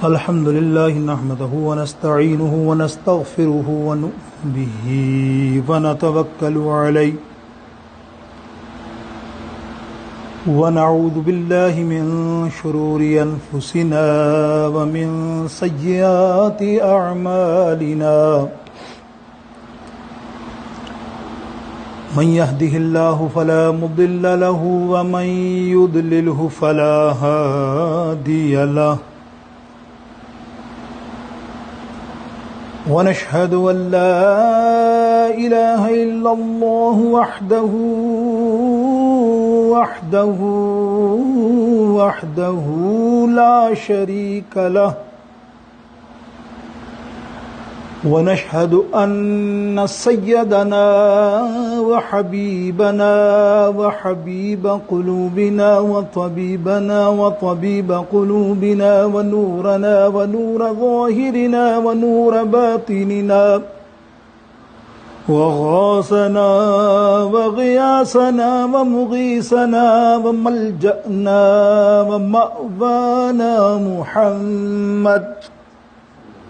الحمد لله نحمده ونستعينه ونستغفره ونؤمن به ونتوكل عليه ونعوذ بالله من شرور أنفسنا ومن سيئات أعمالنا من يهده الله فلا مضل له ومن يضلله فلا هادي له ونشهد أن لا إله إلا الله وحده لا شريك له ونشهد أن سيدنا وحبيبنا وحبيب قلوبنا وطبيب قلوبنا ونورنا ونور ظاهرنا ونور باطننا وغاثنا وغياثنا ومغيثنا وملجأنا ومأوانا محمد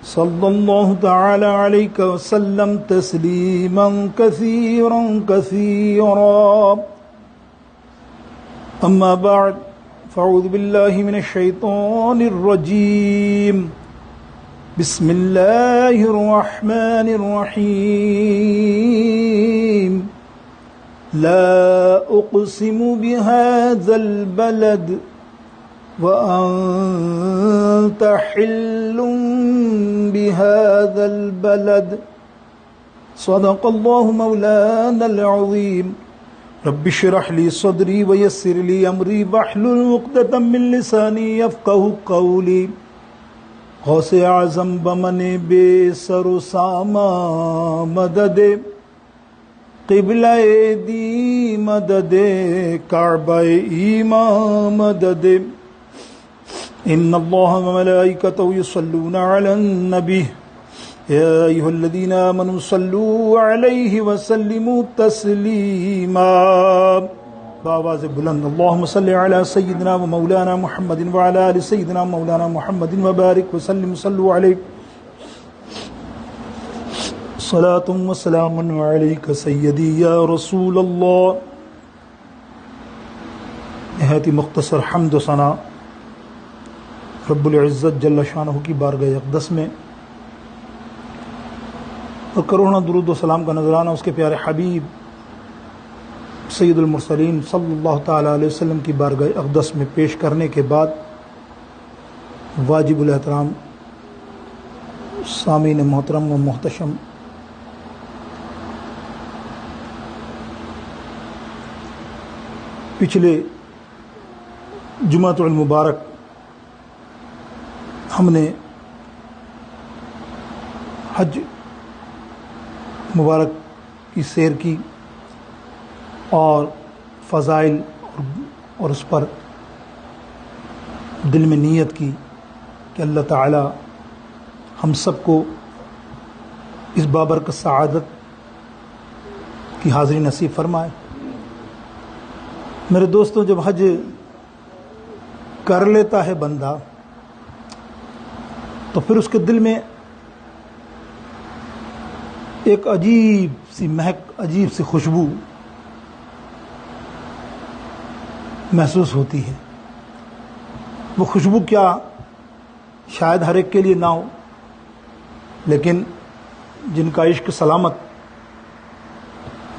صلى الله تعالى عليك وسلم تسليما كثيرا أما بعد فأعوذ بالله من الشيطان الرجيم بسم الله الرحمن الرحيم لا أقسم بهذا البلد وأنت حل بهذا البلد صدق الله مولانا العظيم رب اشرح لي صدري ويسر لي أمري واحلل عقدة من لساني يفقهوا قولي غوث اعظم بمن بے سر و ساما مدد قبلہ دی مدد کعبہ ایمان مدد ان اللہ وملائکتہ یصلون علی النبی یا ایھا الذین آمنوا صلوا علیہ وسلموا تسلیما بآواز بلند اللہم صلی علی سیدنا و مولانا محمد وعلی آل سیدنا مولانا محمد وبارک وسلم صلوا علیہ صلاۃ و سلام علیک سیدی یا رسول اللہ. نہایت ہی مختصر حمد و ثنا رب العزت جل شانہ کی بارگاہ اقدس میں اور کروڑوں درود و سلام کا نذرانہ اس کے پیارے حبیب سید المرسلین صلی اللہ تعالیٰ علیہ وسلم کی بارگاہ اقدس میں پیش کرنے کے بعد واجب الاحترام سامعین محترم و محتشم، پچھلے جمعۃ المبارک ہم نے حج مبارک کی سیر کی اور فضائل اور اس پر دل میں نیت کی کہ اللہ تعالی ہم سب کو اس بابرکت سعادت کی حاضری نصیب فرمائے. میرے دوستوں، جب حج کر لیتا ہے بندہ تو پھر اس کے دل میں ایک عجیب سی مہک، عجیب سی خوشبو محسوس ہوتی ہے. وہ خوشبو کیا شاید ہر ایک کے لیے نہ ہو، لیکن جن کا عشق سلامت،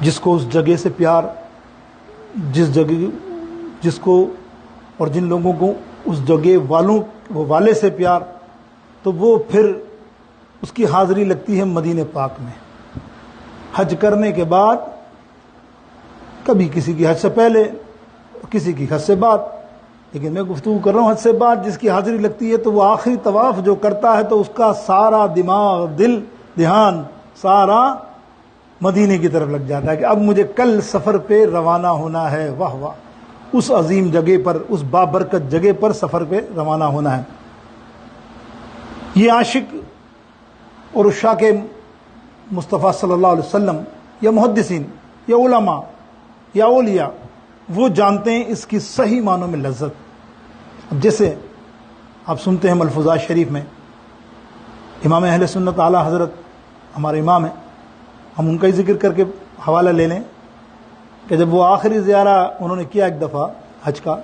جس کو اس جگہ سے پیار، جس کو اور جن لوگوں کو اس جگہ والے سے پیار، تو وہ پھر اس کی حاضری لگتی ہے مدینہ پاک میں. حج کرنے کے بعد کبھی کسی کی حج سے پہلے، کسی کی حج سے بعد، لیکن میں گفتگو کر رہا ہوں حج سے بعد جس کی حاضری لگتی ہے تو وہ آخری طواف جو کرتا ہے تو اس کا سارا دماغ، دل، دھیان سارا مدینے کی طرف لگ جاتا ہے کہ اب مجھے کل سفر پہ روانہ ہونا ہے. واہ واہ، اس عظیم جگہ پر، اس بابرکت جگہ پر سفر پہ روانہ ہونا ہے. یہ عاشق اور عشاق مصطفیٰ صلی اللہ علیہ وسلم یا محدثین یا علماء یا اولیاء وہ جانتے ہیں اس کی صحیح معنوں میں لذت. جیسے آپ سنتے ہیں ملفوظات شریف میں امام اہل سنت اعلیٰ حضرت ہمارے امام ہیں، ہم ان کا ہی ذکر کر کے حوالہ لے لیں کہ جب وہ آخری زیارہ انہوں نے کیا ایک دفعہ حج کا،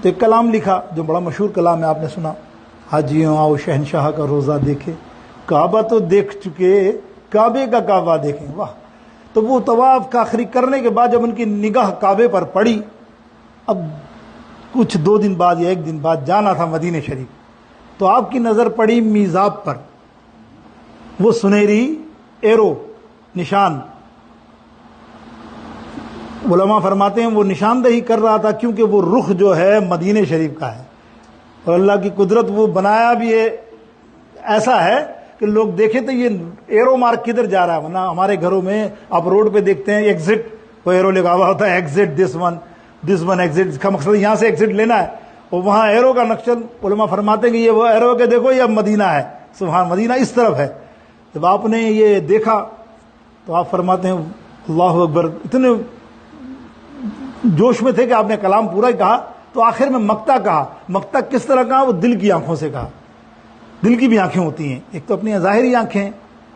تو ایک کلام لکھا جو بڑا مشہور کلام ہے، آپ نے سنا، حاجیوں آؤ شہنشاہ کا روزہ دیکھے، کعبہ تو دیکھ چکے کعبے کا کعبہ دیکھیں۔ واہ! تو وہ طواف کا آخری کرنے کے بعد جب ان کی نگاہ کعبے پر پڑی، اب کچھ 2 دن بعد یا 1 دن بعد جانا تھا مدینہ شریف، تو آپ کی نظر پڑی میزاب پر، وہ سنہری ایرو نشان، علماء فرماتے ہیں وہ نشاندہی کر رہا تھا کیونکہ وہ رخ جو ہے مدینہ شریف کا ہے، اور اللہ کی قدرت وہ بنایا بھی ہے ایسا ہے کہ لوگ دیکھیں تو یہ ایرو مارک کدھر جا رہا ہے، ورنہ ہمارے گھروں میں آپ روڈ پہ دیکھتے ہیں ایگزٹ، وہ ایرو لگا ہوا ہوتا ہے، ایگزٹ دس ون ایگزٹ، اس کا مقصد یہاں سے ایگزٹ لینا ہے، اور وہاں ایرو کا نقشہ علماء فرماتے ہیں کہ یہ وہ ایرو کے دیکھو یہ مدینہ ہے، سبحان، مدینہ اس طرف ہے۔ جب آپ نے یہ دیکھا تو آپ فرماتے ہیں اللہ اکبر، اتنے جوش میں تھے کہ آپ نے کلام پورا ہی کہا، تو آخر میں مقطع کہا۔ مقطع کس طرح کہا؟ وہ دل کی آنکھوں سے کہا۔ دل کی بھی آنکھیں ہوتی ہیں، ایک تو اپنی ظاہری آنکھیں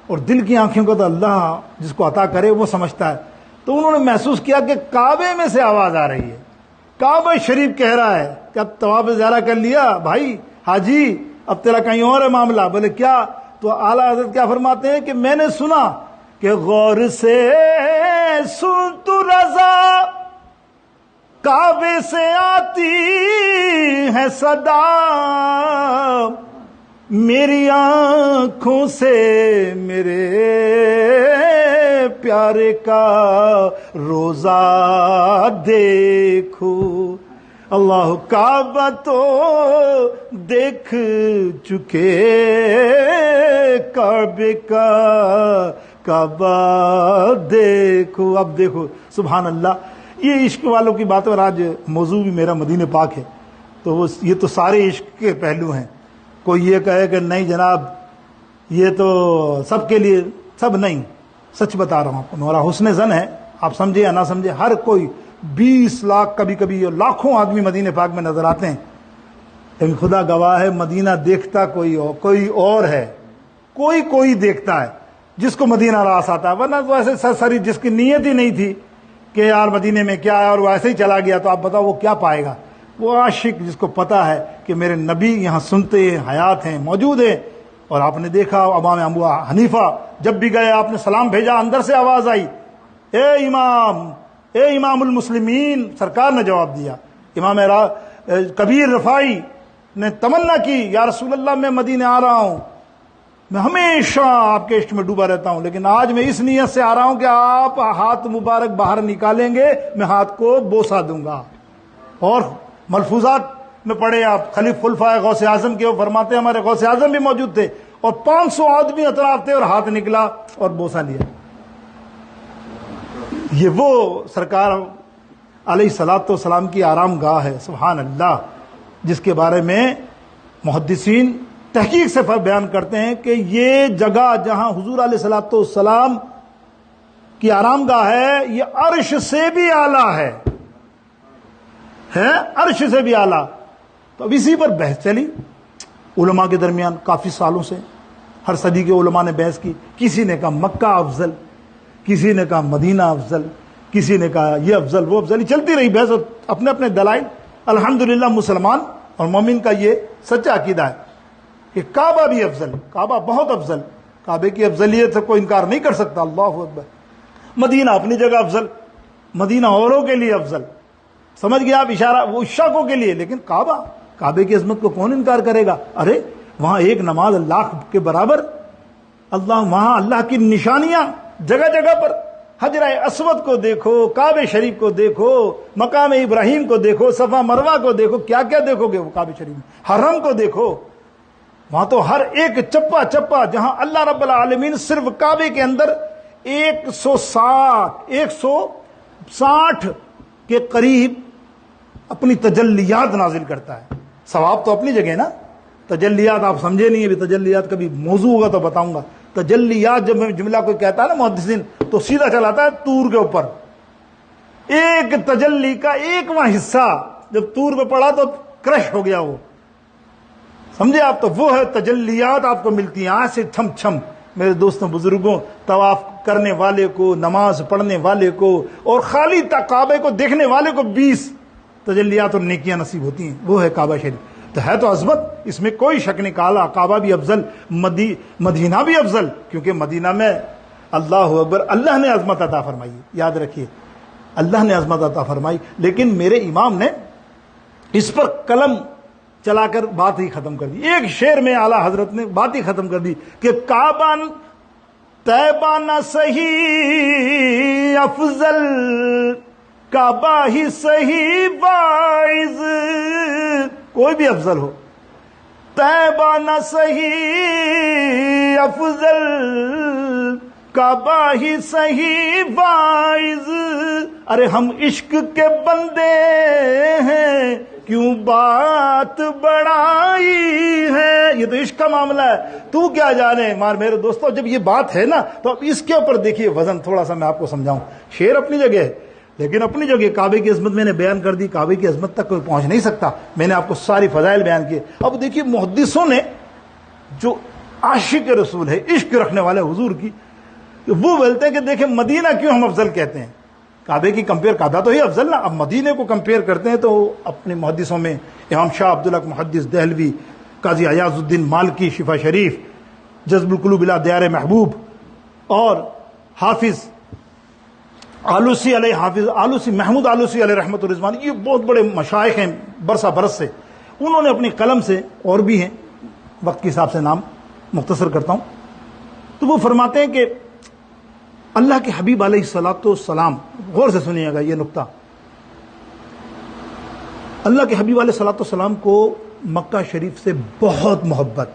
اور دل کی آنکھوں کو تو اللہ جس کو عطا کرے وہ سمجھتا ہے۔ تو انہوں نے محسوس کیا کہ کعبے میں سے آواز آ رہی ہے، کعبہ شریف کہہ رہا ہے کہ اب طواف زیارہ کر لیا بھائی حاجی، اب تیرا کہیں اور ہے معاملہ۔ بولے کیا؟ تو اعلیٰ حضرت کیا فرماتے ہیں کہ میں نے سنا کہ غور سے سن تو رضا، کعبے سے آتی ہے صدا، میری آنکھوں سے میرے پیارے کا روزہ دیکھو۔ اللہ کعبہ تو دیکھ چکے کعبے کا کعبہ دیکھو۔ اب دیکھو سبحان اللہ، یہ عشق والوں کی بات، اور آج موضوع بھی میرا مدینہ پاک ہے، تو یہ تو سارے عشق کے پہلو ہیں۔ کوئی یہ کہے کہ نہیں جناب یہ تو سب کے لیے، سب نہیں، سچ بتا رہا ہوں آپ کو، میرا حسن زن ہے، آپ سمجھے یا نہ سمجھے، ہر کوئی 20 لاکھ کبھی کبھی لاکھوں آدمی مدینہ پاک میں نظر آتے ہیں، لیکن خدا گواہ ہے مدینہ دیکھتا کوئی اور ہے، کوئی دیکھتا ہے جس کو مدینہ راس آتا ہے، ورنہ تو ایسے سرسری جس کی نیت ہی نہیں تھی کہ یار مدینے میں کیا ہے اور وہ ایسے ہی چلا گیا، تو آپ بتاؤ وہ کیا پائے گا؟ وہ عاشق جس کو پتا ہے کہ میرے نبی یہاں سنتے ہیں، حیات ہیں، موجود ہیں۔ اور آپ نے دیکھا امام ابو حنیفہ جب بھی گئے آپ نے سلام بھیجا، اندر سے آواز آئی اے امام المسلمین، سرکار نے جواب دیا۔ امام کبیر رفاعی نے تمنا کی یا رسول اللہ میں مدینے آ رہا ہوں، میں ہمیشہ آپ کے عشق میں ڈوبا رہتا ہوں، لیکن آج میں اس نیت سے آ رہا ہوں کہ آپ ہاتھ مبارک باہر نکالیں گے میں ہاتھ کو بوسہ دوں گا۔ اور ملفوظات میں پڑھے آپ خلیف خلفائے غوث اعظم کے، وہ فرماتے ہیں ہمارے غوث اعظم بھی موجود تھے اور 500 آدمی اطراف تھے اور ہاتھ نکلا اور بوسہ لیا۔ یہ وہ سرکار علیہ الصلوۃ والسلام کی آرام گاہ ہے، سبحان اللہ، جس کے بارے میں محدثین تحقیق سے بیان کرتے ہیں کہ یہ جگہ جہاں حضور علیہ الصلوۃ والسلام کی آرام گاہ ہے، یہ عرش سے بھی اعلیٰ ہے عرش سے بھی اعلیٰ۔ تو اب اسی پر بحث چلی علماء کے درمیان کافی سالوں سے، ہر صدی کے علماء نے بحث کی، کسی نے کہا مکہ افضل، کسی نے کہا مدینہ افضل، کسی نے کہا یہ افضل وہ افضل، چلتی رہی بحث، اپنے اپنے دلائل۔ الحمدللہ مسلمان اور مومن کا یہ سچا عقیدہ ہے کہ کعبہ بھی افضل، کعبہ بہت افضل، کعبے کی افضلیت سے کوئی انکار نہیں کر سکتا، اللہ اکبر۔ مدینہ اپنی جگہ افضل، مدینہ اوروں کے لیے افضل، سمجھ گیا آپ اشارہ، وہ شاکوں کے لیے، لیکن کعبے کی عظمت کو کون انکار کرے گا؟ ارے وہاں ایک نماز اللہ کے برابر، وہاں اللہ کی نشانیاں جگہ جگہ پر، حجر اسود کو دیکھو، کعبہ شریف کو دیکھو، مقام ابراہیم کو دیکھو، صفا مروہ کو دیکھو، کیا کیا دیکھو گے وہ کعبہ شریف میں، حرم کو دیکھو، وہاں تو ہر ایک چپا چپا جہاں اللہ رب العالمین صرف کعبے کے اندر 160 کے قریب اپنی تجلیات نازل کرتا ہے۔ ثواب تو اپنی جگہ نا، تجلیات آپ سمجھے نہیں، ابھی تجلیات کبھی موضوع ہوگا تو بتاؤں گا۔ تجلیات جب میں جملہ کوئی کہتا ہے نا محدثین تو سیدھا چلاتا ہے طور کے اوپر، ایک تجلی کا ایکواں حصہ جب طور پہ پڑا تو کرش ہو گیا وہ، سمجھے آپ؟ تو وہ ہے تجلیات آپ کو ملتی ہیں آج سے چھم چھم. میرے دوستوں بزرگوں، طواف کرنے والے کو، نماز پڑھنے والے کو اور خالی کعبے کو دیکھنے والے کو 20 تجلیات اور نیکیاں نصیب ہوتی ہیں. وہ ہے کعبہ شریف. تو ہے تو عظمت، اس میں کوئی شک نہیں. کعبہ بھی افضل، مدینہ بھی افضل، کیونکہ مدینہ میں اللہ اکبر اللہ نے عظمت عطا فرمائی. یاد رکھیے اللہ نے عظمت عطا فرمائی. لیکن میرے امام نے اس پر قلم چلا کر بات ہی ختم کر دی. ایک شعر میں اعلیٰ حضرت نے بات ہی ختم کر دی کہ کعبہ طیبہ نہ صحیح افضل، کعبہ ہی صحیح واعظ. کوئی بھی افضل ہو، طیبہ نہ صحیح افضل، کعبہ ہی صحیح واعظ. ارے ہم عشق کے بندے ہیں، کیوں بات بڑائی ہے. یہ تو عشق کا معاملہ ہے، تو کیا جانے. میرے دوستو جب یہ بات ہے نا تو اب اس کے اوپر دیکھیے وزن تھوڑا سا میں آپ کو سمجھاؤں. شعر اپنی جگہ ہے، لیکن اپنی جگہ کعبے کی عظمت میں نے بیان کر دی. کعبے کی عظمت تک کوئی پہنچ نہیں سکتا. میں نے آپ کو ساری فضائل بیان کیے. اب دیکھیے محدثوں نے جو عاشق رسول ہے، عشق رکھنے والے حضور کی، وہ بولتے ہیں کہ دیکھیں مدینہ کیوں ہم افضل کہتے ہیں. کعبے کی کمپیئر، کعبہ تو ہی افضل نا. اب مدینے کو کمپیئر کرتے ہیں تو اپنے محدثوں میں امام شاہ عبدالحق محدث دہلوی، قاضی ایاز الدین مالکی شفا شریف، جذب القلوب الی دیار محبوب، اور حافظ آلوسی علیہ، حافظ آلوسی، محمود آلوسی علیہ رحمت الرضوان، یہ بہت بڑے مشائخ ہیں برسا برس سے. انہوں نے اپنی قلم سے، اور بھی ہیں وقت کے حساب سے نام مختصر کرتا ہوں، تو وہ فرماتے ہیں کہ اللہ کے حبیب علیہ الصلاۃ والسلام، غور سے سنیے گا یہ نقطہ، اللہ کے حبیب علیہ الصلاۃ والسلام کو مکہ شریف سے بہت محبت،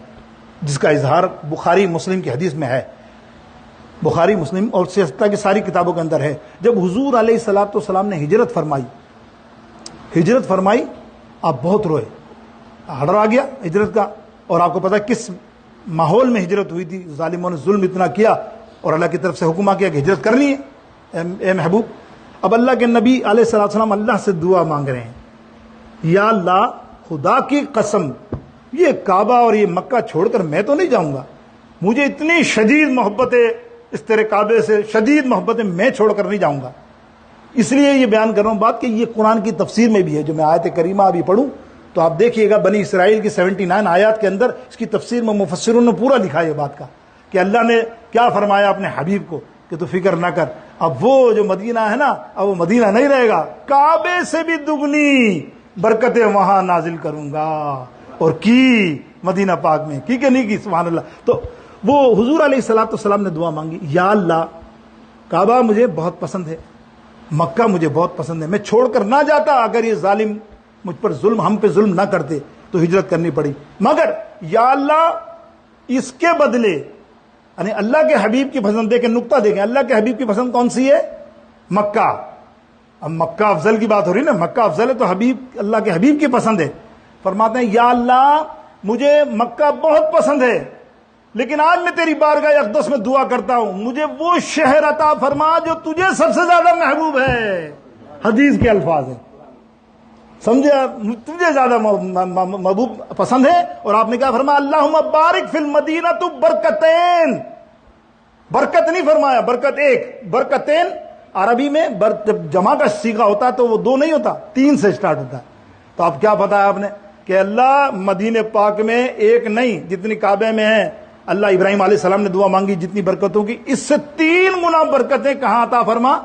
جس کا اظہار بخاری مسلم کی حدیث میں ہے. بخاری مسلم اور سیاستہ کی ساری کتابوں کے اندر ہے. جب حضور علیہ الصلاۃ والسلام نے ہجرت فرمائی آپ بہت روئے. آرڈر آ گیا ہجرت کا، اور آپ کو پتا کس ماحول میں ہجرت ہوئی تھی. ظالموں نے ظلم اتنا کیا اور اللہ کی طرف سے حکم آ گیا کہ ہجرت کرنی ہے اے محبوب. اب اللہ کے نبی علیہ الصلوۃ والسلام اللہ سے دعا مانگ رہے ہیں، یا اللہ خدا کی قسم یہ کعبہ اور یہ مکہ چھوڑ کر میں تو نہیں جاؤں گا. مجھے اتنی شدید محبت ہے اس تیرے کعبے سے، شدید محبت ہے، میں چھوڑ کر نہیں جاؤں گا. اس لیے یہ بیان کر رہا ہوں بات کہ یہ قرآن کی تفسیر میں بھی ہے. جو میں آیت کریمہ ابھی پڑھوں تو آپ دیکھیے گا بنی اسرائیل کی 79 آیات کے اندر اس کی تفسیر میں مفسروں نے پورا لکھا ہے بات کا کہ اللہ نے کیا فرمایا اپنے حبیب کو کہ تو فکر نہ کر، اب وہ جو مدینہ ہے نا اب وہ مدینہ نہیں رہے گا، کعبے سے بھی دگنی برکتیں وہاں نازل کروں گا. اور کی مدینہ پاک میں کی کہ نہیں کی، سبحان اللہ. تو وہ حضور علیہ الصلوۃ والسلام نے دعا مانگی، یا اللہ کعبہ مجھے بہت پسند ہے، مکہ مجھے بہت پسند ہے، میں چھوڑ کر نہ جاتا. اگر یہ ظالم مجھ پر ظلم، ہم پہ ظلم نہ کرتے تو ہجرت کرنی پڑی، مگر یا اللہ اس کے بدلے، یعنی اللہ کے حبیب کی پسند. دیکھیں نقطہ دیکھیں، اللہ کے حبیب کی پسند کون سی ہے؟ مکہ. اب مکہ افضل کی بات ہو رہی ہے نا، مکہ افضل ہے تو حبیب، اللہ کے حبیب کی پسند ہے. فرماتے ہیں یا اللہ مجھے مکہ بہت پسند ہے، لیکن آج میں تیری بارگاہ اقدس میں دعا کرتا ہوں مجھے وہ شہر عطا فرما جو تجھے سب سے زیادہ محبوب ہے. حدیث کے الفاظ ہیں، سمجھے؟ تجھے زیادہ محبوب پسند ہے. اور آپ نے کیا فرمایا؟ اللہم بارک فی المدینہ تو برکتین. برکت نہیں فرمایا، برکت ایک، برکتین عربی میں جب جمع کا صیغہ ہوتا ہے تو وہ 2 نہیں ہوتا، 3 سے سٹارٹ ہوتا ہے. تو اب کیا بتایا آپ نے کہ اللہ مدینہ پاک میں ایک نہیں، جتنی کعبے میں ہیں، اللہ ابراہیم علیہ السلام نے دعا مانگی جتنی برکتوں کی، اس سے 3 گنا برکتیں کہاں عطا فرما؟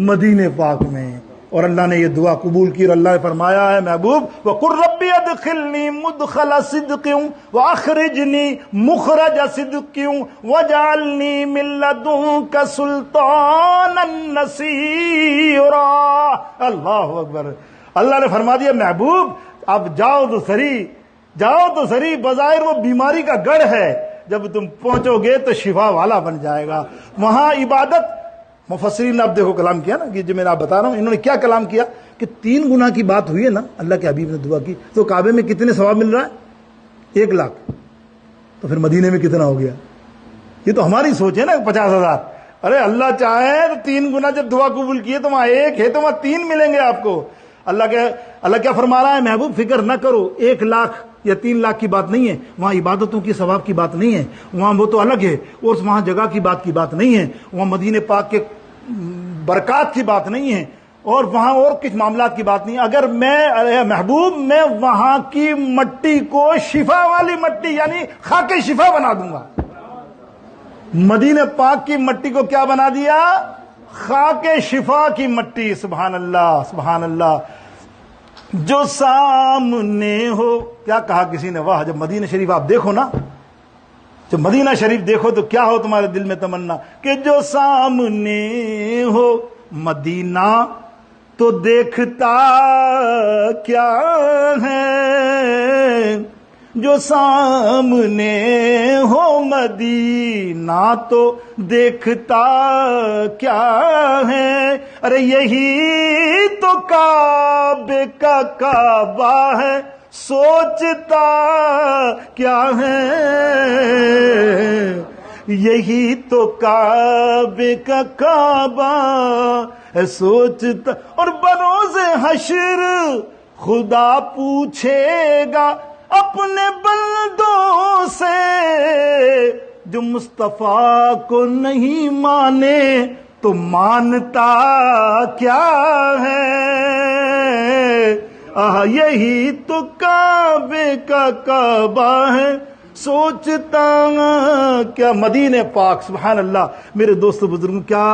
مدینہ پاک میں. اور اللہ نے یہ دعا قبول کی اور اللہ نے فرمایا ہے محبوب وَقُلْ رَبِّ ادْخِلْنِي مُدْخَلَ صِدْقٍ وَأَخْرِجْنِي مُخْرَجَ صِدْقٍ وَاجْعَلْنِي مِن لَّدُنكَ سُلْطَانًا نَّصِيرًا. اللہ اکبر. اللہ نے فرما دیا محبوب اب جاؤ تو سری، بظاہر وہ بیماری کا گڑھ ہے، جب تم پہنچو گے تو شفا والا بن جائے گا. وہاں عبادت، مفسرین نے اب دیکھو کلام کیا نا، کہ جو میں آپ بتا رہا ہوں انہوں نے کیا کلام کیا کہ 3 گنا کی بات ہوئی ہے نا، اللہ کے حبیب نے دعا کی تو کعبے میں کتنے ثواب مل رہا ہے؟ 1 لاکھ. تو پھر مدینے میں کتنا ہو گیا؟ یہ تو ہماری سوچ ہے نا 50,000. ارے اللہ چاہے تو 3 گنا جب دعا قبول کی ہے تو وہاں 1 ہے تو وہاں 3 ملیں گے آپ کو. اللہ کیا فرما رہا ہے محبوب؟ فکر نہ کرو، 1 لاکھ یا 3 لاکھ کی بات نہیں ہے، وہاں عبادتوں کی ثواب کی بات نہیں ہے، وہاں وہ تو الگ ہے، اور وہاں جگہ کی بات نہیں ہے، وہاں مدینے پاک کے برکات کی بات نہیں ہے، اور وہاں اور کچھ معاملات کی بات نہیں ہے۔ اگر میں محبوب میں وہاں کی مٹی کو شفا والی مٹی یعنی خاک شفا بنا دوں گا۔ مدینہ پاک کی مٹی کو کیا بنا دیا؟ خاک شفا کی مٹی۔ سبحان اللہ سبحان اللہ۔ جو سامنے ہو، کیا کہا کسی نے، واہ، جب مدینہ شریف آپ دیکھو نا، جب مدینہ شریف دیکھو تو کیا ہو تمہارے دل میں تمنا کہ جو سامنے ہو مدینہ تو دیکھتا کیا ہے، جو سامنے ہو مدینہ تو دیکھتا کیا ہے، ارے یہی تو کعبے کا کعبہ ہے، سوچتا کیا ہے، یہی تو کعبے کا کعبہ ہے، سوچتا۔ اور بروز حشر خدا پوچھے گا اپنے بندوں سے، جو مصطفیٰ کو نہیں مانے تو مانتا کیا ہے، یہی تو کعبے کا کعبہ ہے، سوچتا کیا۔ مدینہ پاک، سبحان اللہ میرے دوست بزرگوں، کیا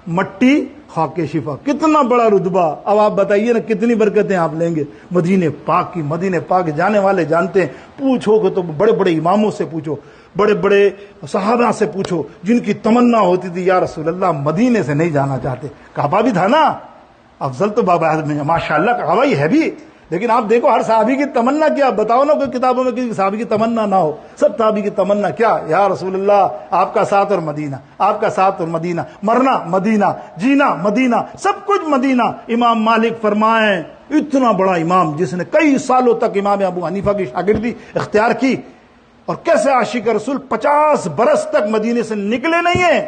مٹی، خاک شفا، کتنا بڑا رتبہ۔ اب آپ بتائیے نا کتنی برکتیں آپ لیں گے مدینہ پاک کی۔ مدینہ پاک جانے والے جانتے ہیں، پوچھو گے تو بڑے بڑے اماموں سے پوچھو، بڑے بڑے صحابہ سے پوچھو، جن کی تمنا ہوتی تھی یا رسول اللہ مدینے سے نہیں جانا چاہتے۔ کعبہ بھی تھا نا، افضل تو بابا اعظم میں ماشاء اللہ کعبہ ہی ہے بھی، لیکن آپ دیکھو ہر صحابی کی تمنا کیا، بتاؤ نا کوئی کتابوں میں کسی صحابی کی تمنا نہ ہو، سب صحابی کی تمنا کیا، یا رسول اللہ آپ کا ساتھ اور مدینہ، آپ کا ساتھ اور مدینہ، مرنا مدینہ، جینا مدینہ، سب کچھ مدینہ۔ امام مالک فرمائیں، اتنا بڑا امام جس نے کئی سالوں تک امام ابو حنیفہ کی شاگردی اختیار کی، اور کیسے عاشق رسول 50 برس تک مدینے سے نکلے نہیں ہیں۔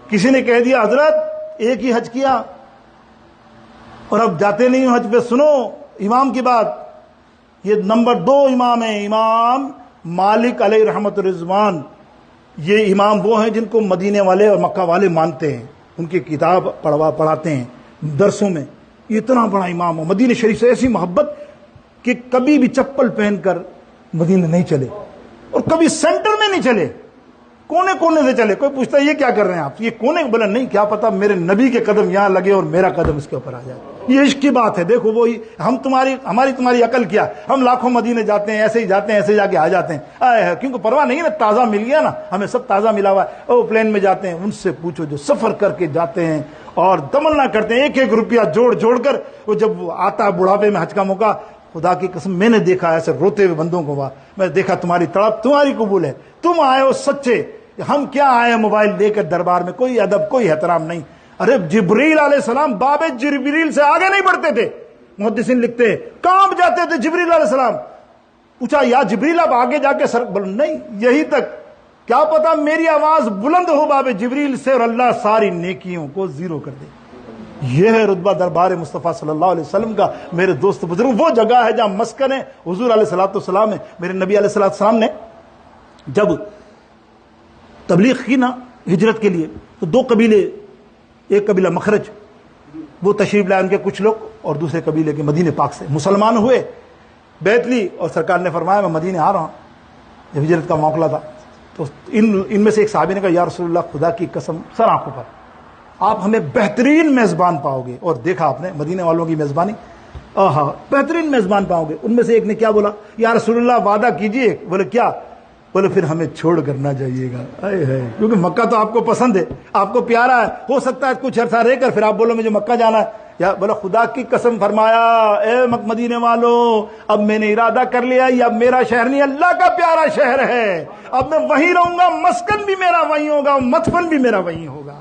کسی نے کہہ دیا حضرت ایک ہی حج کیا اور اب جاتے نہیں ہو حج پہ، سنو امام کی بات، یہ نمبر 2 امام ہیں، امام مالک علیہ رحمت الرضوان۔ یہ امام وہ ہیں جن کو مدینے والے اور مکہ والے مانتے ہیں، ان کی کتاب پڑھاتے ہیں درسوں میں۔ اتنا بڑا امام ہو، مدینہ شریف سے ایسی محبت کہ کبھی بھی چپل پہن کر مدینہ نہیں چلے، اور کبھی سینٹر میں نہیں چلے، کونے کونے سے چلے۔ کوئی پوچھتا ہے یہ کیا کر رہے ہیں آپ، یہ کونے بولا نہیں، کیا پتا میرے نبی کے قدم یہاں لگے اور میرا قدم اس کے اوپر آ جائے۔ یہ عشق کی بات ہے۔ دیکھو وہی ہم ہماری تمہاری عقل کیا، ہم لاکھوں مدینے جاتے ہیں، ایسے ہی جاتے ہیں، ایسے جا کے آ جاتے ہیں، کیونکہ پرواہ نہیں ہے نا، تازہ مل گیا نا، ہمیں سب تازہ ملا ہوا ہے۔ وہ پلین میں جاتے ہیں، ان سے پوچھو جو سفر کر کے جاتے ہیں اور تمنا کرتے ہیں، ایک ایک روپیہ جوڑ کر، وہ جب وہ آتا ہے بڑھاپے میں حج کا موقع، خدا کی قسم میں نے دیکھا ایسے روتے ہوئے بندوں کو، میں نے دیکھا تمہاری تڑپ تمہاری قبول ہے، تم آئے ہو سچے، ہم کیا آئے موبائل لے کر دربار میں، کوئی ادب کوئی احترام نہیں۔ ارے جبریل علیہ السلام باب جبریل سے آگے نہیں بڑھتے تھے، محدثین لکھتے ہیں کانپ جاتے تھے جبریل علیہ السلام، پوچھا یا جبریل اب آگے جا کے سر نہیں، یہی تک، کیا پتا میری آواز بلند ہو باب جبریل سے اور اللہ ساری نیکیوں کو زیرو کر دے۔ یہ ہے رتبہ دربار مصطفیٰ صلی اللہ علیہ وسلم کا۔ میرے دوست بزرگ، وہ جگہ ہے جہاں مسکن ہے حضور علیہ الصلوۃ والسلام ہے۔ میرے نبی علیہ الصلوۃ والسلام نے جب تبلیغ کی نا ہجرت کے لیے، تو 2 قبیلے، ایک قبیلہ مخرج وہ تشریف لائے ان کے کچھ لوگ، اور دوسرے قبیلے کے مدینہ پاک سے مسلمان ہوئے، بیعت لی، اور سرکار نے فرمایا میں مدینہ آ رہا ہوں۔ جب ہجرت کا موقع تھا تو ان میں سے ایک صحابی نے کہا یا رسول اللہ خدا کی قسم سر آنکھوں پر آپ ہمیں بہترین میزبان پاؤ گے، اور دیکھا آپ نے مدینے والوں کی میزبانی، بہترین میزبان پاؤ گے۔ ان میں سے ایک نے کیا بولا، یا رسول اللہ وعدہ کیجئے۔ بولے کیا؟ بولے پھر ہمیں چھوڑ کر نہ جائیے گا، کیونکہ مکہ تو آپ کو پسند ہے، آپ کو پیارا ہے، ہو سکتا ہے کچھ عرصہ رہ کر پھر آپ بولو مجھے مکہ جانا ہے۔ یا بولا خدا کی قسم فرمایا اے مدینے والوں، اب میں نے ارادہ کر لیا یہ اب میرا شہر نہیں، اللہ کا پیارا شہر ہے، اب میں وہیں رہوں گا، مسکن بھی میرا وہیں ہوگا، مدفن بھی میرا وہیں ہوگا۔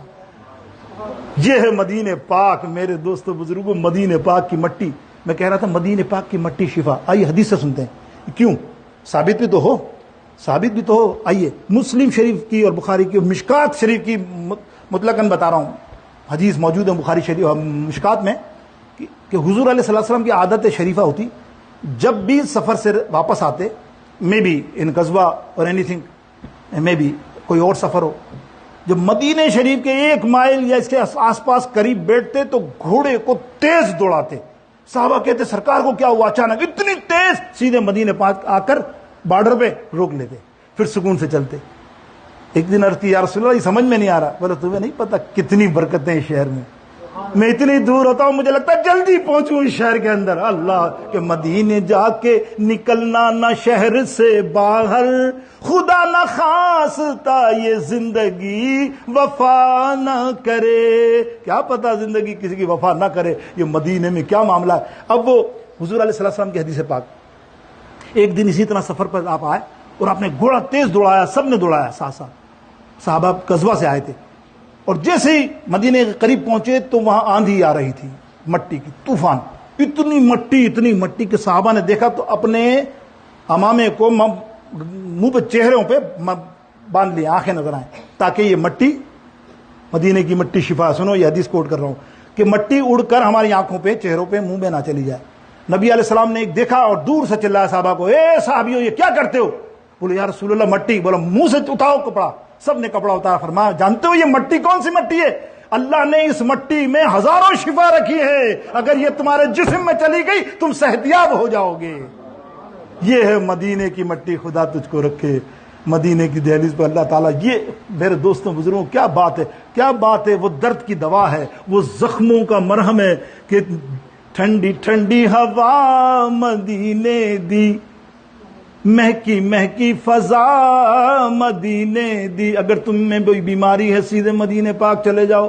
یہ ہے مدینہ پاک۔ میرے دوستو بزرگوں، مدینہ پاک کی مٹی، میں کہہ رہا تھا مدینہ پاک کی مٹی شفا۔ آئیے حدیث سے سنتے ہیں، کیوں ثابت بھی تو ہو۔ آئیے مسلم شریف کی اور بخاری کی مشکات شریف کی مطلقاً بتا رہا ہوں، حدیث موجود ہے بخاری شریف مشکات میں کہ حضور علیہ السلام کی عادت شریفہ ہوتی جب بھی سفر سے واپس آتے، مے بی ان غزوہ اور اینی تھنگ، مے بی کوئی اور سفر ہو، جب مدینہ شریف کے 1 مائل یا اس کے آس پاس قریب بیٹھتے تو گھوڑے کو تیز دوڑاتے. صحابہ کہتے سرکار کو کیا ہوا اچانک اتنی تیز؟ سیدھے مدینہ پاک آ کر بارڈر پہ روک لیتے، پھر سکون سے چلتے. ایک دن عرض کی یا رسول اللہ یہ سمجھ میں نہیں آ رہا. بولے تمہیں نہیں پتا کتنی برکتیں ہیں شہر میں، میں اتنی دور ہوتا ہوں مجھے لگتا ہے جلدی پہنچوں اس شہر کے اندر. اللہ کہ مدینے جا کے نکلنا نہ شہر سے باہر، خدا نہ خواستہ یہ زندگی وفا نہ کرے. کیا پتا زندگی کسی کی وفا نہ کرے، یہ مدینے میں کیا معاملہ ہے. اب وہ حضور علیہ السلام کی حدیث پاک، ایک دن اسی طرح سفر پر آپ آئے اور آپ نے گھوڑا تیز دوڑایا، سب نے دوڑایا ساتھ ساتھ. صحابہ قصبہ سے آئے تھے اور جیسے ہی مدینے کے قریب پہنچے تو وہاں آندھی آ رہی تھی، مٹی کی طوفان، اتنی مٹی کہ صحابہ نے دیکھا تو اپنے امامے کو منہ پہ چہروں پہ باندھ لیا، آنکھیں نظر آئیں تاکہ یہ مٹی، مدینے کی مٹی شفا. سنو یہ حدیث کوٹ کر رہا ہوں کہ مٹی اڑ کر ہماری آنکھوں پہ، چہروں پہ، منہ میں نہ چلی جائے. نبی علیہ السلام نے ایک دیکھا اور دور سے چلایا صحابہ کو، اے صحابیو یہ کیا کرتے ہو؟ بولے یا رسول اللہ مٹی. بولا منہ سے اٹھاؤ کپڑا. سب نے کپڑا اتارا. فرمایا جانتے ہو یہ مٹی کون سی مٹی ہے؟ اللہ نے اس مٹی میں ہزاروں شفا رکھی ہے، اگر یہ تمہارے جسم میں چلی گئی تم صحتیاب ہو جاؤ گے. یہ ہے مدینے کی مٹی، خدا تجھ کو رکھے مدینے کی دہلیز پہ اللہ تعالیٰ. یہ میرے دوستوں بزرگوں کیا بات ہے، کیا بات ہے. وہ درد کی دوا ہے، وہ زخموں کا مرہم ہے کہ ٹھنڈی ٹھنڈی ہوا مدینے دی، مہکی مہکی فضا مدینے دی. اگر تم میں کوئی بیماری ہے سیدھے مدینے پاک چلے جاؤ.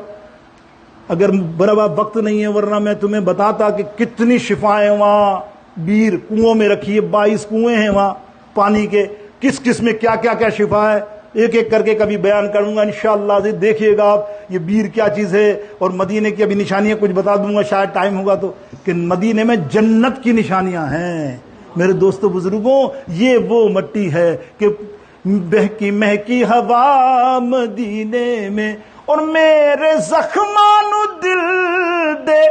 اگر برابا وقت نہیں ہے ورنہ میں تمہیں بتاتا کہ کتنی شفائیں وہاں بیر کنووں میں رکھی ہے. 22 کنویں ہیں وہاں پانی کے، کس کس میں کیا کیا کیا شفا ہے، ایک ایک کر کے کبھی بیان کروں گا انشاءاللہ. دیکھیے گا آپ یہ بیر کیا چیز ہے. اور مدینے کی ابھی نشانیاں کچھ بتا دوں گا شاید ٹائم ہوگا تو، کہ مدینے میں جنت کی نشانیاں ہیں. میرے دوستو بزرگوں یہ وہ مٹی ہے کہ بہکی مہکی ہوا مدینے میں، اور میرے زخمانو دل دے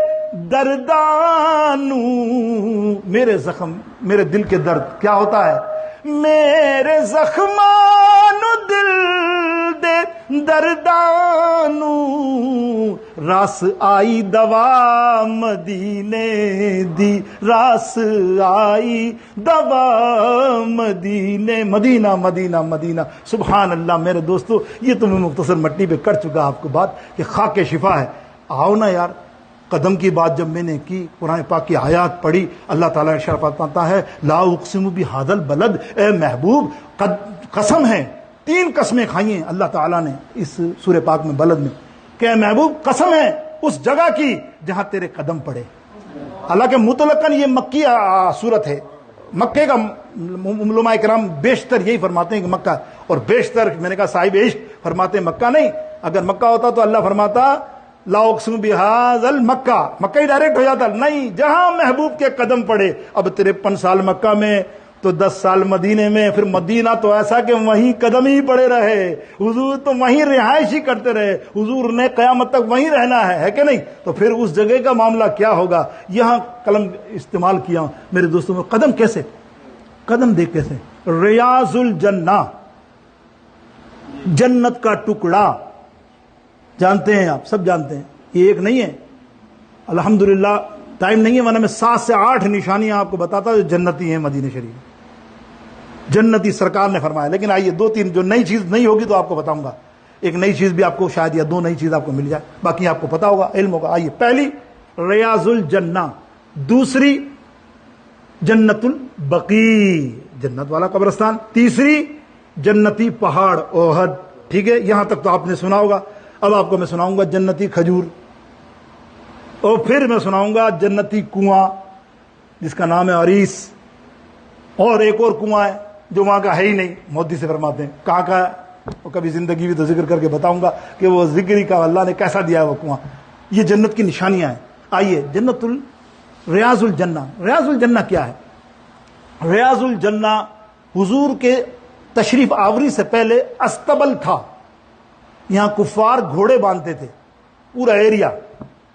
دردانو. میرے زخم، میرے دل کے درد کیا ہوتا ہے؟ میرے زخمانو دل دے دردانو، راس آئی دوا مدینے دی، راس آئی دوا مدینے. مدینہ مدینہ مدینہ. سبحان اللہ. میرے دوستو یہ تو میں مختصر مٹی پہ کر چکا آپ کو بات کہ خاک شفا ہے. آؤ نا یار. قدم کی بات جب میں نے کی، قرآن پاک کی آیات پڑھی، اللہ تعالیٰ نے شرف فرماتا ہے لا اقسم بہذا البلد. اے محبوب قسم ہے، 3 قسمیں کھائی ہیں اللہ تعالیٰ نے اس سورہ پاک میں بلد میں، کہ اے محبوب قسم ہے اس جگہ کی جہاں تیرے قدم پڑے. حالانکہ مطلقاً یہ مکی صورت ہے، مکے کا علماء کرام بیشتر یہی فرماتے ہیں کہ مکہ، اور بیشتر میں نے کہا صاحب عشق فرماتے ہیں مکہ نہیں. اگر مکہ ہوتا تو اللہ فرماتا لا اقسم بہذا المکہ، مکہ ہی ڈائریکٹ ہو جاتا. نہیں، جہاں محبوب کے قدم پڑے. اب 53 سال مکہ میں تو 10 سال مدینے میں، پھر مدینہ تو ایسا کہ وہیں قدم ہی پڑے رہے. حضور تو وہیں رہائش ہی کرتے رہے. حضور نے قیامت تک وہیں رہنا ہے کہ نہیں؟ تو پھر اس جگہ کا معاملہ کیا ہوگا. یہاں قلم استعمال کیا میرے دوستوں میں. قدم کیسے؟ قدم دیکھ کیسے؟ ریاض الجنہ، جنت کا ٹکڑا. جانتے ہیں آپ، سب جانتے ہیں. یہ ایک نہیں ہے الحمدللہ، ٹائم نہیں ہے ورنہ میں 7 سے 8 نشانیاں آپ کو بتاتا جو جنتی ہیں مدینہ شریف. جنتی سرکار نے فرمایا. لیکن آئیے 2-3 جو نئی چیز نہیں ہوگی تو آپ کو بتاؤں گا. ایک نئی چیز بھی آپ کو شاید یا 2 نئی چیز آپ کو مل جائے، باقی آپ کو پتا ہوگا، علم ہوگا. آئیے، پہلی ریاض الجنہ، دوسری جنت البقیع، جنت والا قبرستان، تیسری جنتی پہاڑ احد. ٹھیک ہے، یہاں تک تو آپ نے سنا ہوگا. اب آپ کو میں سناؤں گا جنتی کھجور، اور پھر میں سناؤں گا جنتی کنواں جس کا نام ہے عریس، اور ایک اور کنواں ہے جو وہاں کا ہے ہی نہیں. مودی سے فرماتے ہیں کہاں کا ہے، اور کبھی زندگی بھی تو ذکر کر کے بتاؤں گا کہ وہ ذکری کا اللہ نے کیسا دیا ہے وہ کنواں. یہ جنت کی نشانیاں ہیں. آئیے جنت ریاض الجنہ. ریاض الجنہ کیا ہے؟ ریاض الجنہ حضور کے تشریف آوری سے پہلے استبل تھا. یہاں کفار گھوڑے باندھتے تھے پورا ایریا.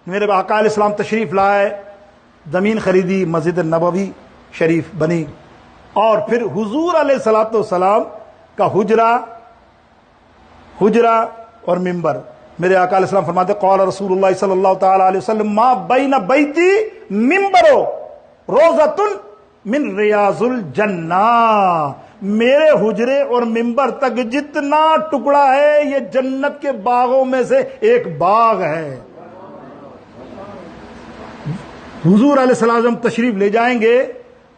میرے آقا علیہ السلام تشریف لائے، زمین خریدی مسجد نبوی شریف بنی، اور پھر حضور علیہ الصلوۃ والسلام کا حجرہ اور ممبر. میرے آقا علیہ السلام فرماتے قال رسول اللہ صلی اللہ تعالی علیہ وسلم ما بین بیتی ممبر روضۃ من ریاض الجنہ، میرے حجرے اور ممبر تک جتنا ٹکڑا ہے یہ جنت کے باغوں میں سے ایک باغ ہے. حضور علیہ السلام تشریف لے جائیں گے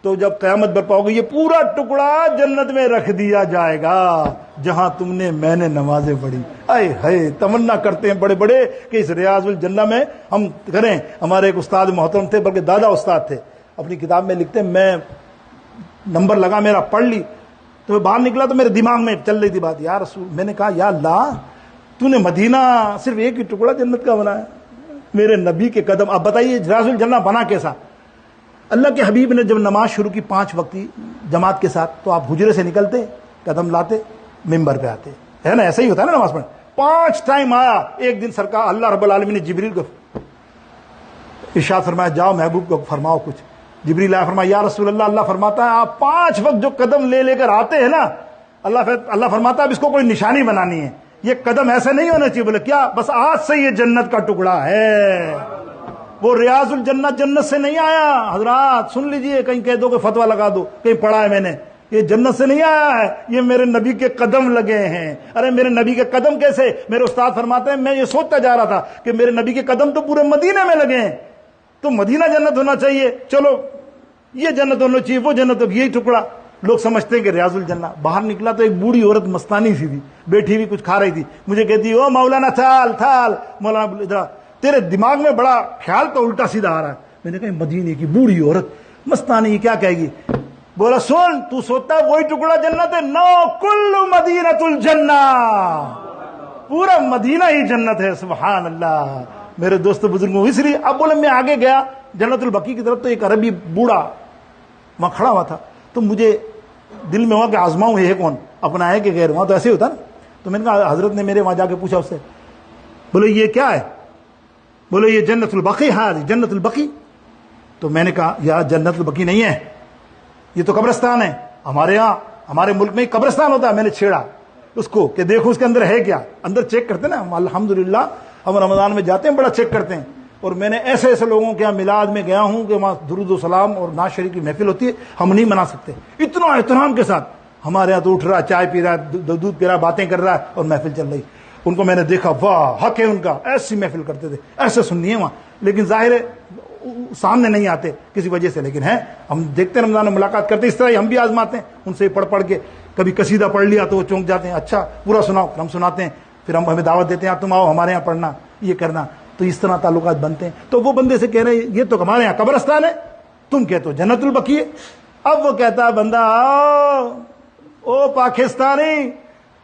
تو جب قیامت برپا ہوگی یہ پورا ٹکڑا جنت میں رکھ دیا جائے گا جہاں تم نے میں نے نمازیں پڑھی. اے ہے تمنا کرتے ہیں بڑے بڑے کہ اس ریاض الجنہ میں ہم کریں. ہمارے ایک استاد محترم تھے، بلکہ دادا استاد تھے، اپنی کتاب میں لکھتے ہیں میں نمبر لگا میرا پڑھ لی تو میں باہر نکلا تو میرے دماغ میں چل رہی تھی بات، یا رسول، میں نے کہا یا اللہ تو نے مدینہ صرف ایک ہی ٹکڑا جنت کا بنایا، میرے نبی کے قدم. اب بتائیے ریاض الجنہ بنا کیسا؟ اللہ کے حبیب نے جب نماز شروع کی 5 وقتی جماعت کے ساتھ تو آپ حجرے سے نکلتے، قدم لاتے، ممبر پہ آتے، ہے نا؟ ایسا ہی ہوتا ہے نا نماز پڑھنے. 5 ٹائم آیا. ایک دن سرکار اللہ رب العالمین نے جبریل کو ارشاد فرمایا جاؤ محبوب کو فرماؤ کچھ. جبریل آیا، فرمایا یا رسول اللہ، اللہ فرماتا ہے آپ 5 وقت جو قدم لے کر آتے ہیں نا، اللہ فرماتا ہے اب اس کو کوئی نشانی بنانی ہے، یہ قدم ایسے نہیں ہونا چاہیے. بولے کیا؟ بس آج سے یہ جنت کا ٹکڑا ہے. وہ ریاض الجنہ جنت سے نہیں آیا حضرات، سن لیجئے، کہیں کہہ دو کہ فتویٰ لگا دو، کہیں پڑھا ہے میں نے، یہ جنت سے نہیں آیا ہے، یہ میرے نبی کے قدم لگے ہیں. ارے میرے نبی کے قدم کیسے؟ میرے استاد فرماتے ہیں میں یہ سوچتا جا رہا تھا کہ میرے نبی کے قدم تو پورے مدینے میں لگے ہیں، تو مدینہ جنت ہونا چاہیے، چلو یہ جنت ہونا چاہیے، وہ جنت ہو، یہی ٹکڑا. لوگ سمجھتے ہیں کہ ریاض الجنہ. باہر نکلا تو ایک بوڑھی عورت مستانی سی تھی، بیٹھی ہوئی کچھ کھا رہی تھی. مجھے کہتی او مولانا تھال. مولانا ادھر تیرے دماغ میں بڑا خیال تو الٹا سیدھا آ رہا ہے. میں نے کہا مدینے کی بوڑھی عورت مستانی کیا کہے گی؟ بولا سن، تو سوچتا ہے وہی ٹکڑا جنت ہے؟ نو، کل مدینۃ الجنہ، پورا مدینہ ہی جنت ہے. سبحان اللہ. میرے دوست بزرگوں، اس لیے اب بولے میں آگے گیا جنت البقیع کی طرف تو ایک عربی بوڑھا وہاں کھڑا ہوا تھا، تو مجھے دل میں ہوا کہ آزماؤں یہ ہے کون، اپنا ہے کہ غیر. وہاں تو ایسے ہوتا نا. تو میں نے کہا حضرت نے میرے وہاں جا کے پوچھا اس سے، بولے یہ کیا ہے؟ بولے یہ جنت البقیع ہے، جنت البقیع. تو میں نے کہا یار جنت البقیع نہیں ہے، یہ تو قبرستان ہے. ہمارے یہاں ہمارے ملک میں قبرستان ہوتا ہے. میں نے چھیڑا اس کو کہ دیکھو اس کے اندر ہے کیا. اندر چیک کرتے نا، الحمدللہ ہم رمضان میں جاتے ہیں بڑا چیک کرتے ہیں. اور میں نے ایسے ایسے لوگوں کے یہاں میلاد میں گیا ہوں کہ وہاں درود و سلام اور نعت شریف کی محفل ہوتی ہے، ہم نہیں منا سکتے. اتنا احترام کے ساتھ ہمارے یہاں تو اٹھ رہا ہے، چائے پی رہا ہے، دودھ پی رہا ہے، باتیں کر رہا ہے اور محفل چل رہی. ان کو میں نے دیکھا، واہ حق ہے ان کا، ایسی محفل کرتے تھے، ایسے سننی ہے وہاں. لیکن ظاہر ہے سامنے نہیں آتے کسی وجہ سے، لیکن ہیں ہم دیکھتے ہیں رمضان میں ملاقات کرتے، اس طرح ہی ہم بھی آزماتے ہیں. ان سے پڑھ کے کبھی قصیدہ پڑھ لیا تو وہ چونک جاتے ہیں، اچھا پورا سناؤ، ہم سناتے ہیں. پھر ہم ہمیں دعوت دیتے ہیں تم آؤ ہمارے یہاں پڑھنا، یہ کرنا. تو اس طرح تعلقات بنتے ہیں. تو وہ بندے سے کہہ رہے ہیں یہ تو ہمارے یہاں قبرستان ہے، تم کہتے ہو جنت البقیع. اب وہ کہتا ہے بندہ او پاکستانی،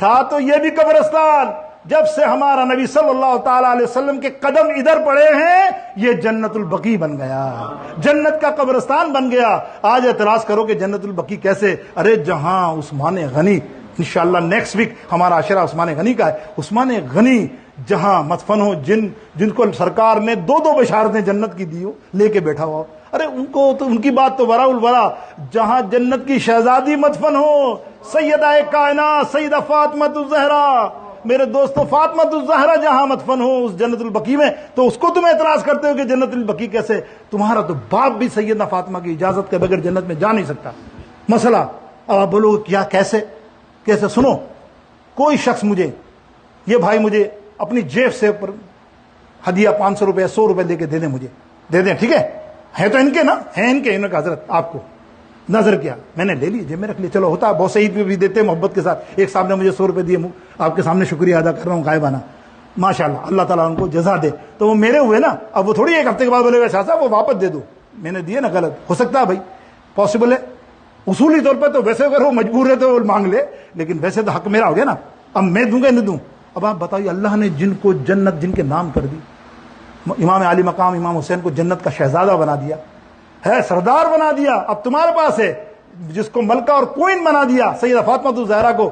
تھا تو یہ بھی قبرستان. جب سے ہمارا نبی صلی اللہ تعالی علیہ وسلم کے قدم ادھر پڑے ہیں یہ جنت البقیع بن گیا، جنت کا قبرستان بن گیا. آج اعتراض کرو کہ جنت البقیع کیسے؟ ارے جہاں عثمان غنی، انشاءاللہ نیکسٹ ویک ہمارا عشرہ عثمان غنی کا ہے، عثمان غنی جہاں مدفن ہو، جن کو سرکار نے 2 بشارتیں جنت کی دی ہو، لے کے بیٹھا ہوا. ارے ان کو تو ان کی بات تو ورا الورا. جہاں جنت کی شہزادی مدفن ہو، سیدہ کائنات سیدہ فاطمہ الزہرا، میرے دوستو فاطمہ الزہرا جہاں مدفن ہو اس جنت البقیع میں، تو اس کو تم اعتراض کرتے ہو کہ جنت البقیع کیسے؟ تمہارا تو باپ بھی سیدنا فاطمہ کی اجازت کے بغیر جنت میں جا نہیں سکتا. مسئلہ اب بولو کیا کیسے؟ سنو، کوئی شخص یہ بھائی مجھے اپنی جیب سے ہدیہ 500 روپے 100 روپے دے کے دے دیں، مجھے دے دیں، ٹھیک ہے تو ان کے نا ہے، ان کے انہوں نے کہا حضرت آپ کو نظر کیا، میں نے لے لی جیب میں رکھ لی. چلو ہوتا ہے بہت صحیح بھی دیتے محبت کے ساتھ. ایک صاحب نے مجھے 100 روپے دیے، آپ کے سامنے شکریہ ادا کر رہا ہوں غائبانہ، ماشاءاللہ اللہ تعالیٰ ان کو جزا دے. تو وہ میرے ہوئے نا. اب وہ تھوڑی ایک ہفتے کے بعد بولے گا شاہ صاحب وہ واپس دے دو، میں نے دیے نا غلط. ہو سکتا ہے بھائی، پاسبل ہے. اصولی طور پہ تو ویسے اگر وہ مجبور ہے تو وہ مانگ لے، لیکن ویسے تو حق میرا ہو گیا نا. اب میں دوں گا نہیں دوں. اب آپ بتائیے اللہ نے جن کو جنت جن کے نام کر دی، امام علی مقام امام حسین کو جنت کا شہزادہ بنا دیا ہے، سردار بنا دیا. اب تمہارے پاس ہے جس کو ملکہ اور کوئن بنا دیا سیدہ فاطمہ الزہرا کو،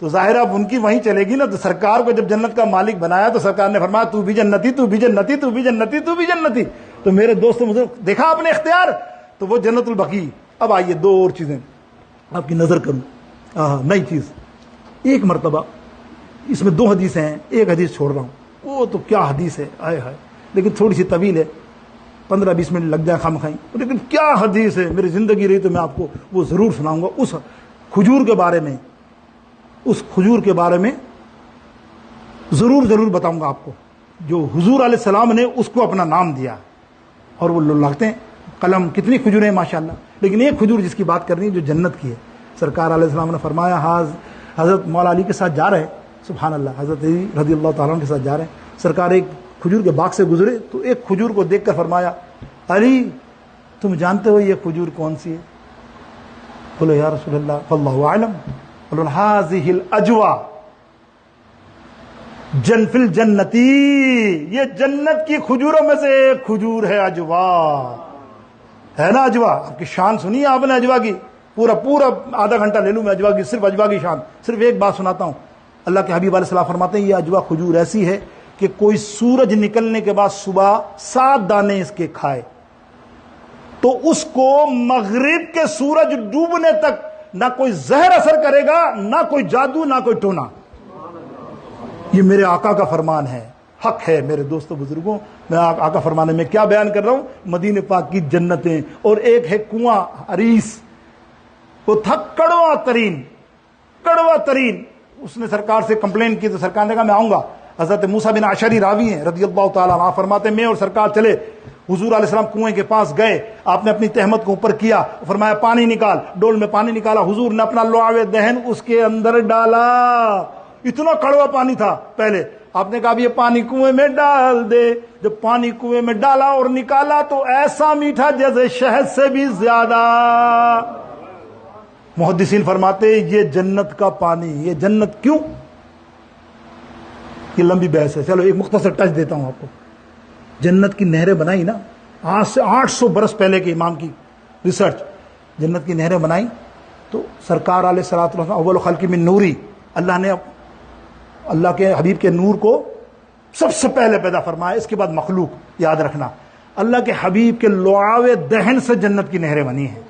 تو ظاہر اب ان کی وہیں چلے گی نا. تو سرکار کو جب جنت کا مالک بنایا تو سرکار نے فرمایا تو بھی جنتی، تو بھی جنتی، تو بھی جنتی، تو بھی جنتی. تو میرے دوستوں مجھے دیکھا آپ نے اختیار، تو وہ جنت البقیع. اب آئیے دو اور چیزیں آپ کی نظر کروں، نئی چیز. ایک مرتبہ اس میں دو حدیثیں ہیں، ایک حدیث چھوڑ رہا ہوں، وہ تو کیا حدیث ہے، آئے ہائے، لیکن تھوڑی سی طویل ہے، 15-20 منٹ لگ جائیں خام خائیں، لیکن کیا حدیث ہے. میری زندگی رہی تو میں آپ کو وہ ضرور سناؤں گا. اس کھجور کے بارے میں، اس کھجور کے بارے میں ضرور بتاؤں گا آپ کو، جو حضور علیہ السلام نے اس کو اپنا نام دیا. اور وہ لگتے ہیں قلم، کتنی کھجوریں ہیں ماشاءاللہ، لیکن ایک کھجور جس کی بات کرنی ہے جو جنت کی ہے. سرکار علیہ السلام نے فرمایا، حضرت مولا علی کے ساتھ جا رہے ہیں، سبحان اللہ، حضرت علی رضی اللہ تعالیٰ عنہ کے ساتھ جا رہے ہیں. سرکار ایک کھجور کے باغ سے گزرے تو ایک کھجور کو دیکھ کر فرمایا، علی تم جانتے ہو یہ کھجور کون سی ہے؟ بولے یا رسول اللہ واللہ اعلم. بولے ہذہ الاجوا فی الجنتی، یہ جنت کی کھجوروں میں سے ایک کھجور ہے اجوا. ہے نا اجوا؟ آپ کی شان سنی آپ نے اجوا کی، پورا آدھا گھنٹہ لے لوں میں اجوا کی، صرف اجوا کی شان. صرف ایک بات سناتا ہوں. اللہ کے حبیب علیہ السلام فرماتے ہیں یہ اجوا کھجور ایسی ہے کہ کوئی سورج نکلنے کے بعد صبح 7 دانے اس کے کھائے تو اس کو مغرب کے سورج ڈوبنے تک نہ کوئی زہر اثر کرے گا، نہ کوئی جادو، نہ کوئی ٹونا. یہ میرے آقا کا فرمان ہے، حق ہے میرے دوستوں بزرگوں. میں آقا فرمانے میں کیا بیان کر رہا ہوں؟ مدینے پاک کی جنتیں. اور ایک ہے کنواں عریس، وہ تھا کڑوا ترین. اس نے سرکار سے کمپلین کی تو سرکار نے کہا میں آؤں گا. حضرت موسیٰ بن عشری راوی ہیں رضی اللہ تعالیٰ عنہ، فرماتے ہیں میں اور سرکار چلے، حضور علیہ السلام کنویں کے پاس گئے، آپ نے اپنی تہمت کو اوپر کیا، فرمایا پانی نکال. ڈول میں پانی نکالا، حضور نے اپنا لعاب دہن اس کے اندر ڈالا. اتنا کڑوا پانی تھا پہلے. آپ نے کہا اب یہ پانی کنویں میں ڈال دے. جب پانی کنویں میں ڈالا اور نکالا تو ایسا میٹھا جیسے شہد سے بھی زیادہ. محدثین فرماتے یہ جنت کا پانی. یہ جنت کیوں؟ یہ لمبی بحث ہے، چلو ایک مختصر ٹچ دیتا ہوں آپ کو. جنت کی نہریں بنائی نا، آج سے 800 برس پہلے کے امام کی ریسرچ. جنت کی نہریں بنائی تو سرکار علیہ الصلوۃ والسلام اول خلق من نوری، اللہ نے اللہ کے حبیب کے نور کو سب سے پہلے پیدا فرمایا، اس کے بعد مخلوق. یاد رکھنا اللہ کے حبیب کے لعاب دہن سے جنت کی نہریں بنی ہیں.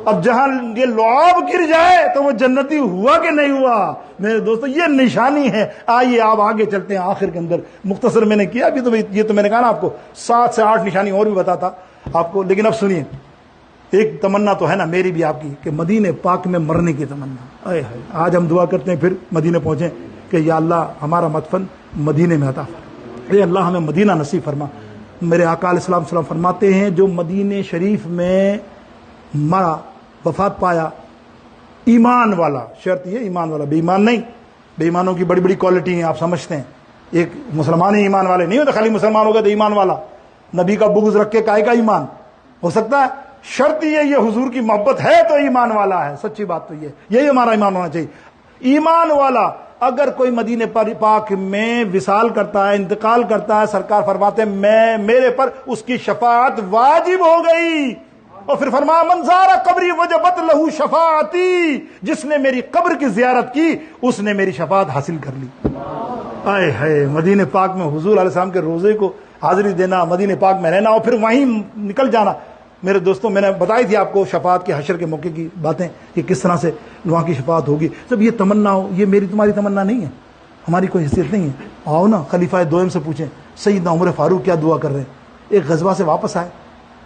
اب جہاں یہ لعاب گر جائے تو وہ جنتی ہوا کہ نہیں ہوا؟ میرے دوستو یہ نشانی ہے. آئیے آپ آگے چلتے ہیں آخر کے اندر. مختصر میں نے کیا ابھی تو، یہ تو میں نے کہا نا آپ کو 7 سے 8 نشانی اور بھی بتاتا آپ کو. لیکن اب سنیے، ایک تمنا تو ہے نا میری بھی آپ کی کہ مدینے پاک میں مرنے کی تمنا. آج ہم دعا کرتے ہیں پھر مدینے پہنچیں کہ یا اللہ ہمارا مدفن مدینے میں عطا فرما، اے اللہ ہمیں مدینہ نصیب فرما. میرے آقا علیہ السلام فرماتے ہیں جو مدینے شریف میں مرا، وفات پایا، ایمان والا، شرط یہ ایمان والا، بے ایمان نہیں. بے ایمانوں کی بڑی بڑی کوالٹی ہیں آپ سمجھتے ہیں. ایک مسلمان ہی ایمان والے نہیں ہوتے، خالی مسلمان ہوگا تو ایمان والا. نبی کا بغض رکھ کے کائے کا ایمان ہو سکتا ہے؟ شرط یہ حضور کی محبت ہے تو ایمان والا ہے. سچی بات تو یہی ہمارا ایمان ہونا چاہیے. ایمان والا اگر کوئی مدینے پاک میں وصال کرتا ہے، انتقال کرتا ہے، سرکار فرماتے ہیں میرے پر اس کی شفاعت واجب ہو گئی. اور پھر فرمایا من زار قبری وجبت لہو شفاعتی، جس نے میری قبر کی زیارت کی اس نے میری شفاعت حاصل کر لی. آئے ہائے، مدینے پاک میں حضور علیہ السلام کے روزے کو حاضری دینا، مدینے پاک میں رہنا اور پھر وہیں نکل جانا. میرے دوستوں میں نے بتائی تھی آپ کو شفاعت کے حشر کے موقع کی باتیں کہ کس طرح سے وہاں کی شفاعت ہوگی. جب یہ تمنا ہو، یہ میری تمہاری تمنا نہیں ہے، ہماری کوئی حیثیت نہیں ہے. آؤ نا خلیفہ دوم سے پوچھیں سیدنا عمر فاروق کیا دعا کر رہے ہیں. ایک غزوہ سے واپس آئے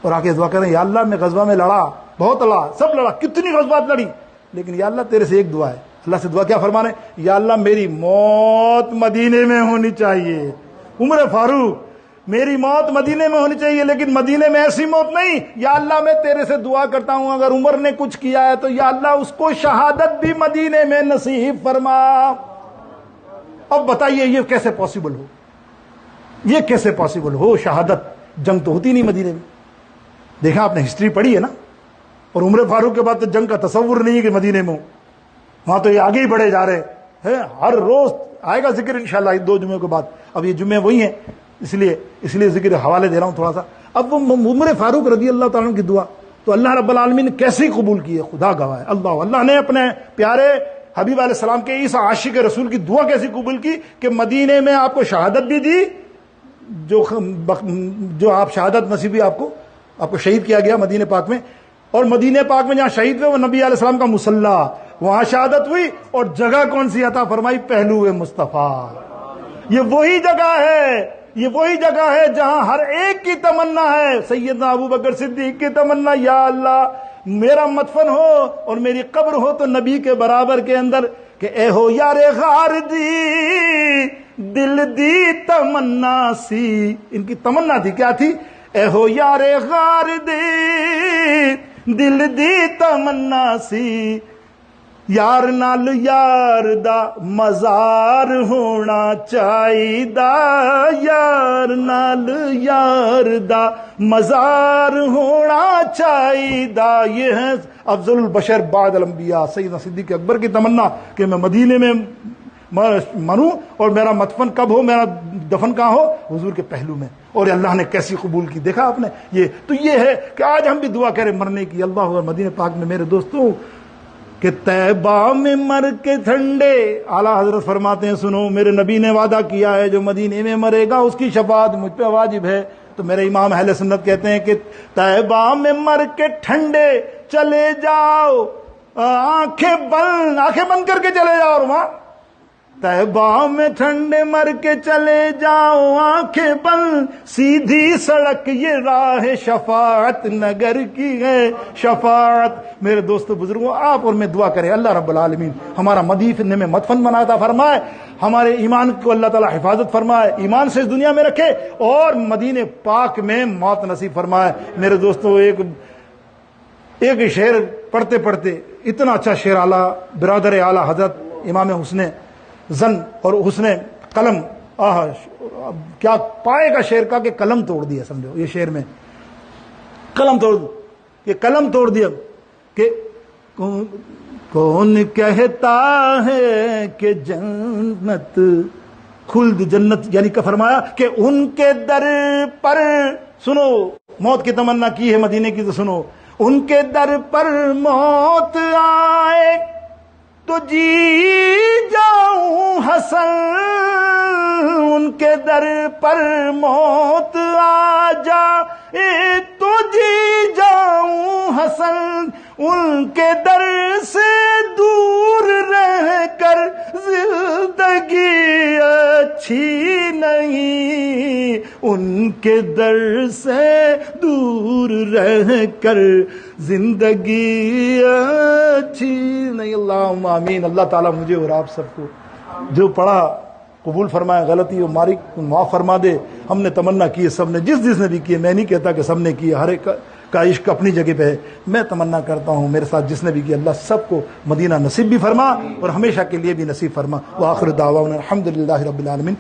اور آ کے دعا کر رہے ہیں یا اللہ میں غزوہ میں لڑا، بہت لڑا، سب لڑا، کتنی غزوات لڑی، لیکن یا اللہ تیرے سے ایک دعا ہے. اللہ سے دعا کیا فرمانے؟ یا اللہ میری موت مدینے میں ہونی چاہیے. عمر فاروق میری موت مدینے میں ہونی چاہیے، لیکن مدینے میں ایسی موت نہیں. یا اللہ میں تیرے سے دعا کرتا ہوں اگر عمر نے کچھ کیا ہے تو یا اللہ اس کو شہادت بھی مدینے میں نصیب فرما. اب بتائیے یہ کیسے پاسبل ہو؟ یہ کیسے پاسبل ہو شہادت؟ جنگ تو ہوتی نہیں مدینے میں. دیکھا آپ نے ہسٹری پڑھی ہے نا. اور عمر فاروق کے بعد تو جنگ کا تصور نہیں ہے کہ مدینے میں ہو. وہاں تو یہ آگے ہی بڑھے جا رہے ہیں. ہر روز آئے گا ذکر انشاءاللہ 2 جمعے کے بعد. اب یہ جمعے وہی ہیں، اس لیے ذکر حوالے دے رہا ہوں تھوڑا سا. اب وہ عمر فاروق رضی اللہ تعالیٰ عنہ کی دعا تو اللہ رب العالمین نے کیسے قبول کی ہے خدا گواہ ہے. اللہ نے اپنے پیارے حبیب علیہ السلام کے اس عاشق رسول کی دعا کیسی قبول کی کہ مدینے میں آپ کو شہادت بھی دی، جو آپ شہادت نصیب ہوئی، آپ کو شہید کیا گیا مدینے پاک میں. اور مدینہ پاک میں جہاں شہید ہوئے وہ نبی علیہ السلام کا مصلی، وہاں شہادت ہوئی، اور جگہ کون سی عطا فرمائی؟ پہلو مصطفیٰ۔ یہ وہی جگہ ہے، یہ وہی جگہ ہے جہاں ہر ایک کی تمنا ہے، سیدنا ابو بکر صدیق کی تمنا، یا اللہ میرا مدفن ہو اور میری قبر ہو تو نبی کے برابر کے اندر، کہ اے ہو یار غار دی دل دی تمنا سی۔ ان کی تمنا تھی، کیا تھی؟ اے ہو یار غار دی دل دی تمنا سی، یار نال یار دا مزار ہونا چاہیدا، یار نال یار دا مزار ہونا چاہیدا۔ یہ ہے افضل البشر بعد الانبیاء سیدنا صدیق اکبر کی تمنا کہ میں مدینے میں مروں اور میرا مدفن کب ہو، میرا دفن کہاں ہو؟ حضور کے پہلو میں۔ اور اللہ نے کیسی قبول کی، دیکھا آپ نے؟ یہ تو یہ ہے کہ آج ہم بھی دعا کریں مرنے کی، اللہ اور مدینہ پاک میں میرے دوستوں، کہ طیبہ میں مر کے ٹھنڈے، اعلیٰ حضرت فرماتے ہیں سنو، میرے نبی نے وعدہ کیا ہے جو مدینے میں مرے گا اس کی شفاعت مجھ پہ واجب ہے۔ تو میرے امام اہل سنت کہتے ہیں کہ طیبہ میں مر کے ٹھنڈے چلے جاؤ، آنکھیں بند کر کے چلے جاؤ، اور وہاں طیبہ میں ٹھنڈے مر کے چلے جاؤ آنکھیں بند، سیدھی سڑک یہ راہ شفاعت نگر کی ہے شفاعت۔ میرے دوستو بزرگوں، آپ اور میں دعا کریں اللہ رب العالمین ہمارا مدینے میں مدفن بناتا فرمائے، ہمارے ایمان کو اللہ تعالی حفاظت فرمائے، ایمان سے اس دنیا میں رکھے، اور مدینہ پاک میں موت نصیب فرمائے۔ میرے دوستو، ایک شعر پڑھتے پڑھتے اتنا اچھا شعر اعلیٰ برادر اعلیٰ حضرت امام حسن زن اور حسن قلم، کیا پائے گا شعر کا کہ قلم توڑ دیا، سمجھو یہ شعر میں قلم توڑ دیا کہ کون کہتا ہے کہ جنت خلد جنت، یعنی کہ فرمایا کہ ان کے در پر، سنو موت کی تمنا کی ہے مدینے کی تو سنو، ان کے در پر موت آئے تو جی جاؤں حسن، ان کے در پر موت آ جائے تو جی جاؤں حسن، ان کے در سے دور رہ کر زندگی اچھی نہیں، ان کے در سے دور رہ کر زندگی اچھی نہیں۔ اللہم آمین۔ اللہ تعالیٰ مجھے اور آپ سب کو جو پڑھا قبول فرمائے، غلطی اور معاف فرما دے۔ ہم نے تمنا کی ہے، سب نے، جس نے بھی کی ہے، میں نہیں کہتا کہ سب نے کی ہے، ہر ایک کا عشق اپنی جگہ پہ ہے۔ میں تمنا کرتا ہوں میرے ساتھ جس نے بھی کی، اللہ سب کو مدینہ نصیب بھی فرما اور ہمیشہ کے لیے بھی نصیب فرما۔ وآخر دعوانا الحمدللہ رب العالمین۔